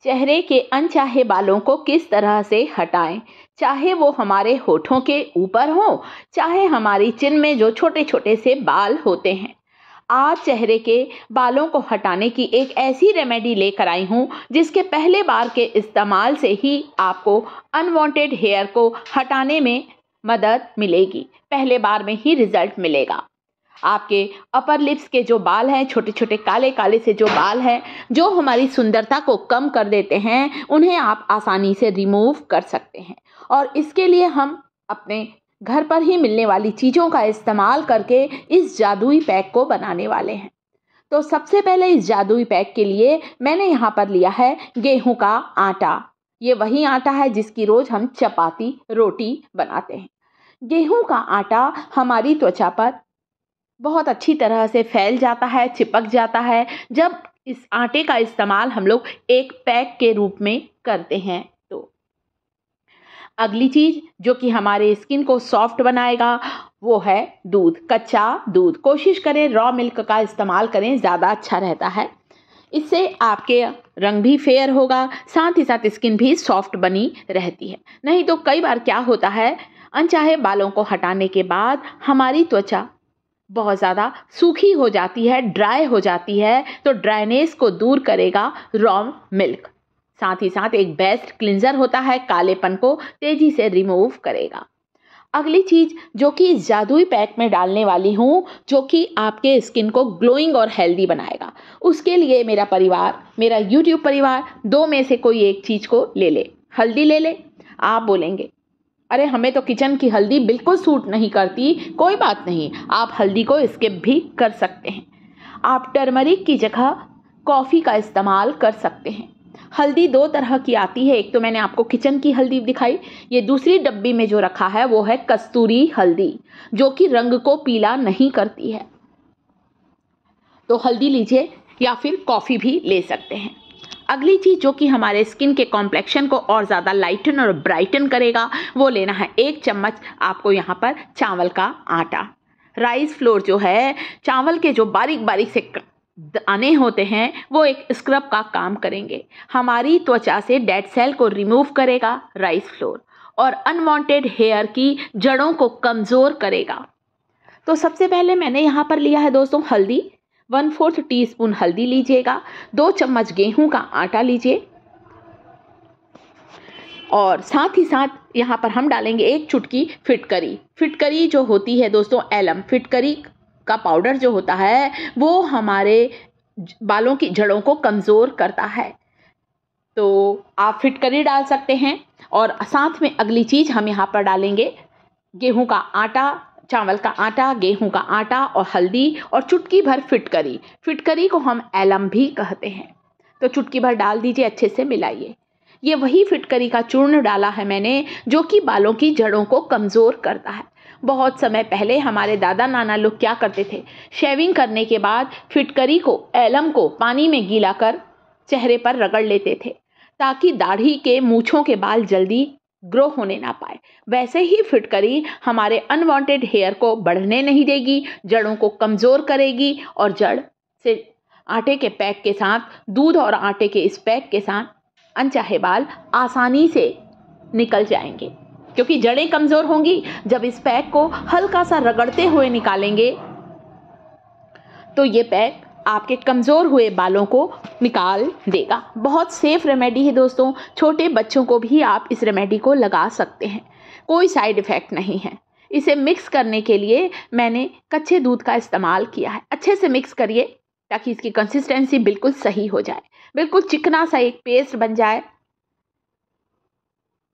चेहरे के अनचाहे बालों को किस तरह से हटाएं, चाहे वो हमारे होठों के ऊपर हो, चाहे हमारी चिन में जो छोटे छोटे से बाल होते हैं। आज चेहरे के बालों को हटाने की एक ऐसी रेमेडी लेकर आई हूँ जिसके पहले बार के इस्तेमाल से ही आपको अनवांटेड हेयर को हटाने में मदद मिलेगी। पहले बार में ही रिजल्ट मिलेगा। आपके अपर लिप्स के जो बाल हैं, छोटे छोटे काले काले से जो बाल हैं, जो हमारी सुंदरता को कम कर देते हैं, उन्हें आप आसानी से रिमूव कर सकते हैं। और इसके लिए हम अपने घर पर ही मिलने वाली चीज़ों का इस्तेमाल करके इस जादुई पैक को बनाने वाले हैं। तो सबसे पहले इस जादुई पैक के लिए मैंने यहाँ पर लिया है गेहूं का आटा। ये वही आटा है जिसकी रोज हम चपाती रोटी बनाते हैं। गेहूं का आटा हमारी त्वचा पर बहुत अच्छी तरह से फैल जाता है, चिपक जाता है जब इस आटे का इस्तेमाल हम लोग एक पैक के रूप में करते हैं। तो अगली चीज जो कि हमारे स्किन को सॉफ्ट बनाएगा वो है दूध, कच्चा दूध। कोशिश करें रॉ मिल्क का इस्तेमाल करें, ज़्यादा अच्छा रहता है। इससे आपके रंग भी फेयर होगा, साथ ही साथ स्किन भी सॉफ्ट बनी रहती है। नहीं तो कई बार क्या होता है, अनचाहे बालों को हटाने के बाद हमारी त्वचा बहुत ज़्यादा सूखी हो जाती है, ड्राई हो जाती है। तो ड्राइनेस को दूर करेगा रॉ मिल्क। साथ ही साथ एक बेस्ट क्लिंजर होता है, कालेपन को तेजी से रिमूव करेगा। अगली चीज जो कि इस जादुई पैक में डालने वाली हूँ, जो कि आपके स्किन को ग्लोइंग और हेल्दी बनाएगा, उसके लिए मेरा परिवार, मेरा यूट्यूब परिवार दो में से कोई एक चीज को ले ले। हल्दी ले ले। आप बोलेंगे अरे हमें तो किचन की हल्दी बिल्कुल सूट नहीं करती। कोई बात नहीं, आप हल्दी को स्किप भी कर सकते हैं। आप टर्मरिक की जगह कॉफ़ी का इस्तेमाल कर सकते हैं। हल्दी दो तरह की आती है, एक तो मैंने आपको किचन की हल्दी दिखाई, ये दूसरी डब्बी में जो रखा है वो है कस्तूरी हल्दी, जो कि रंग को पीला नहीं करती है। तो हल्दी लीजिए या फिर कॉफ़ी भी ले सकते हैं। अगली चीज़ जो कि हमारे स्किन के कॉम्प्लेक्शन को और ज़्यादा लाइटन और ब्राइटन करेगा वो लेना है 1 चम्मच आपको यहाँ पर चावल का आटा। राइस फ्लोर जो है, चावल के जो बारीक बारीक से दाने होते हैं वो एक स्क्रब का काम करेंगे। हमारी त्वचा से डेड सेल को रिमूव करेगा राइस फ्लोर, और अनवांटेड हेयर की जड़ों को कमज़ोर करेगा। तो सबसे पहले मैंने यहाँ पर लिया है दोस्तों हल्दी, 1/4 टीस्पून हल्दी लीजिएगा। 2 चम्मच गेहूं का आटा लीजिए, और साथ ही साथ यहाँ पर हम डालेंगे 1 चुटकी फिटकरी। फिटकरी जो होती है दोस्तों, एलम फिटकरी का पाउडर जो होता है वो हमारे बालों की जड़ों को कमज़ोर करता है। तो आप फिटकरी डाल सकते हैं। और साथ में अगली चीज़ हम यहाँ पर डालेंगे गेहूं का आटा, चावल का आटा, गेहूं का आटा और हल्दी, और चुटकी भर फिटकरी। फिटकरी को हम एलम भी कहते हैं। तो चुटकी भर डाल दीजिए, अच्छे से मिलाइए। ये वही फिटकरी का चूर्ण डाला है मैंने जो कि बालों की जड़ों को कमज़ोर करता है। बहुत समय पहले हमारे दादा नाना लोग क्या करते थे, शेविंग करने के बाद फिटकरी को, एलम को पानी में गीला कर चेहरे पर रगड़ लेते थे ताकि दाढ़ी के मूंछों के बाल जल्दी ग्रो होने ना पाए। वैसे ही फिटकरी हमारे अनवांटेड हेयर को बढ़ने नहीं देगी, जड़ों को कमज़ोर करेगी, और जड़ से आटे के पैक के साथ, दूध और आटे के इस पैक के साथ अनचाहे बाल आसानी से निकल जाएंगे। क्योंकि जड़ें कमज़ोर होंगी, जब इस पैक को हल्का सा रगड़ते हुए निकालेंगे तो ये पैक आपके कमज़ोर हुए बालों को निकाल देगा। बहुत सेफ रेमेडी है दोस्तों, छोटे बच्चों को भी आप इस रेमेडी को लगा सकते हैं, कोई साइड इफ़ेक्ट नहीं है। इसे मिक्स करने के लिए मैंने कच्चे दूध का इस्तेमाल किया है। अच्छे से मिक्स करिए ताकि इसकी कंसिस्टेंसी बिल्कुल सही हो जाए, बिल्कुल चिकना सा एक पेस्ट बन जाए।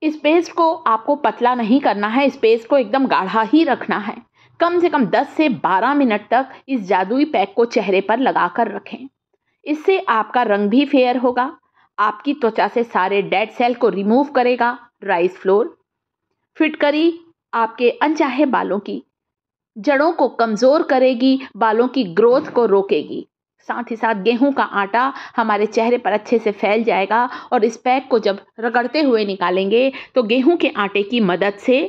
इस पेस्ट को आपको पतला नहीं करना है, इस पेस्ट को एकदम गाढ़ा ही रखना है। कम से कम 10 से 12 मिनट तक इस जादुई पैक को चेहरे पर लगाकर रखें। इससे आपका रंग भी फेयर होगा, आपकी त्वचा से सारे डेड सेल को रिमूव करेगा राइस फ्लोर। फिटकरी आपके अनचाहे बालों की जड़ों को कमज़ोर करेगी, बालों की ग्रोथ को रोकेगी। साथ ही साथ गेहूं का आटा हमारे चेहरे पर अच्छे से फैल जाएगा, और इस पैक को जब रगड़ते हुए निकालेंगे तो गेहूं के आटे की मदद से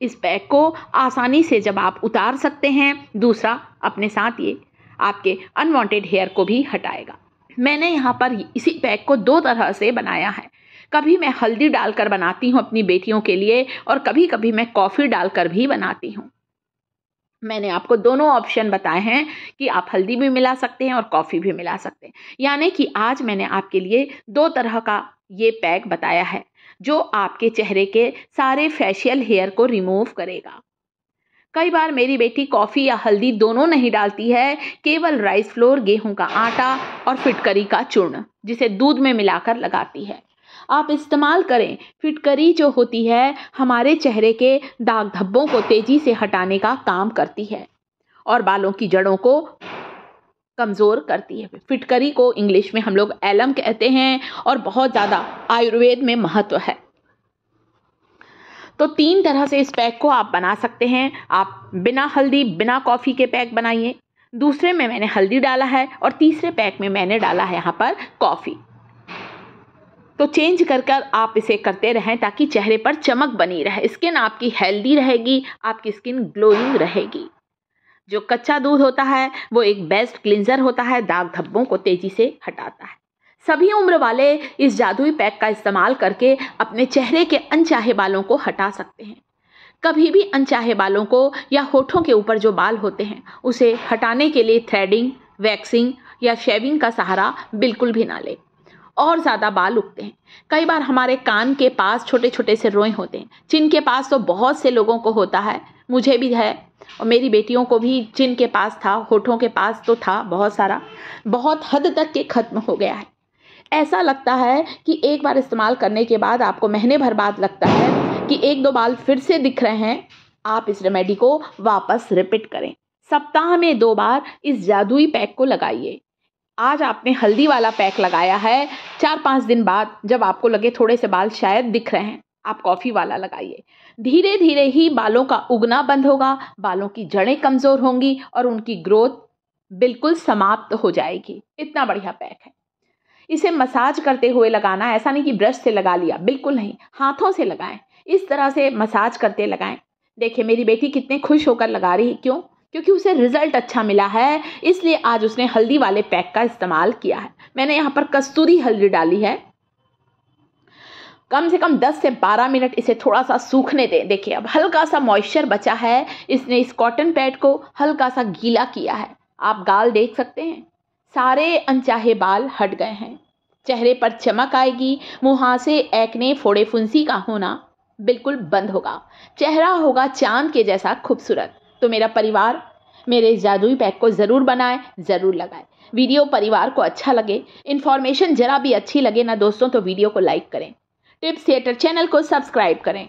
इस पैक को आसानी से जब आप उतार सकते हैं। दूसरा, अपने साथ ये आपके अनवांटेड हेयर को भी हटाएगा। मैंने यहाँ पर इसी पैक को 2 तरह से बनाया है। कभी मैं हल्दी डालकर बनाती हूँ अपनी बेटियों के लिए और कभी कभी मैं कॉफ़ी डालकर भी बनाती हूँ। मैंने आपको दोनों ऑप्शन बताए हैं कि आप हल्दी भी मिला सकते हैं और कॉफ़ी भी मिला सकते हैं। यानी कि आज मैंने आपके लिए 2 तरह का ये पैक बताया है जो आपके चेहरे के सारे फेशियल हेयर को रिमूव करेगा। कई बार मेरी बेटी कॉफ़ी या हल्दी दोनों नहीं डालती है, केवल राइस फ्लोर, गेहूं का आटा और फिटकरी का चूर्ण जिसे दूध में मिलाकर लगाती है। आप इस्तेमाल करें। फिटकरी जो होती है हमारे चेहरे के दाग धब्बों को तेजी से हटाने का काम करती है और बालों की जड़ों को कमज़ोर करती है। फिटकरी को इंग्लिश में हम लोग एलम कहते हैं और बहुत ज़्यादा आयुर्वेद में महत्व है। तो 3 तरह से इस पैक को आप बना सकते हैं। आप बिना हल्दी बिना कॉफ़ी के पैक बनाइए, दूसरे में मैंने हल्दी डाला है और तीसरे पैक में मैंने डाला है यहाँ पर कॉफ़ी। तो चेंज कर कर आप इसे करते रहें ताकि चेहरे पर चमक बनी रहे, स्किन आपकी हेल्दी रहेगी, आपकी स्किन ग्लोइंग रहेगी। जो कच्चा दूध होता है वो एक बेस्ट क्लिंजर होता है, दाग धब्बों को तेजी से हटाता है। सभी उम्र वाले इस जादुई पैक का इस्तेमाल करके अपने चेहरे के अनचाहे बालों को हटा सकते हैं। कभी भी अनचाहे बालों को या होठों के ऊपर जो बाल होते हैं उसे हटाने के लिए थ्रेडिंग, वैक्सिंग या शेविंग का सहारा बिल्कुल भी ना लें। और ज़्यादा बाल उगते हैं। कई बार हमारे कान के पास छोटे छोटे से रोए होते हैं। चिन के पास तो बहुत से लोगों को होता है, मुझे भी है और मेरी बेटियों को भी चिन के पास था, होठों के पास तो था बहुत सारा, बहुत हद तक के ख़त्म हो गया है। ऐसा लगता है कि एक बार इस्तेमाल करने के बाद आपको महीने भर बाद लगता है कि 1-2 बाल फिर से दिख रहे हैं। आप इस रेमेडी को वापस रिपीट करें। सप्ताह में 2 बार इस जादुई पैक को लगाइए। आज आपने हल्दी वाला पैक लगाया है, 4-5 दिन बाद जब आपको लगे थोड़े से बाल शायद दिख रहे हैं, आप कॉफ़ी वाला लगाइए। धीरे धीरे ही बालों का उगना बंद होगा, बालों की जड़ें कमज़ोर होंगी और उनकी ग्रोथ बिल्कुल समाप्त हो जाएगी। इतना बढ़िया पैक है। इसे मसाज करते हुए लगाना, ऐसा नहीं कि ब्रश से लगा लिया, बिल्कुल नहीं, हाथों से लगाएं। इस तरह से मसाज करते लगाएं। देखिए मेरी बेटी कितने खुश होकर लगा रही है, क्यों? क्योंकि उसे रिजल्ट अच्छा मिला है, इसलिए आज उसने हल्दी वाले पैक का इस्तेमाल किया है। मैंने यहाँ पर कस्तूरी हल्दी डाली है। कम से कम 10 से 12 मिनट इसे थोड़ा सा सूखने दें। देखिए अब हल्का सा मॉइस्चर बचा है, इसने इस कॉटन पैड को हल्का सा गीला किया है। आप गाल देख सकते हैं, सारे अनचाहे बाल हट गए हैं, चेहरे पर चमक आएगी, मुहासे, एक्ने, फोड़े फुंसी का होना बिल्कुल बंद होगा, चेहरा होगा चांद के जैसा खूबसूरत। तो मेरा परिवार मेरे इस जादुई पैक को ज़रूर बनाए, ज़रूर लगाए। वीडियो परिवार को अच्छा लगे, इन्फॉर्मेशन ज़रा भी अच्छी लगे ना दोस्तों, तो वीडियो को लाइक करें, टिप्स थिएटर चैनल को सब्सक्राइब करें।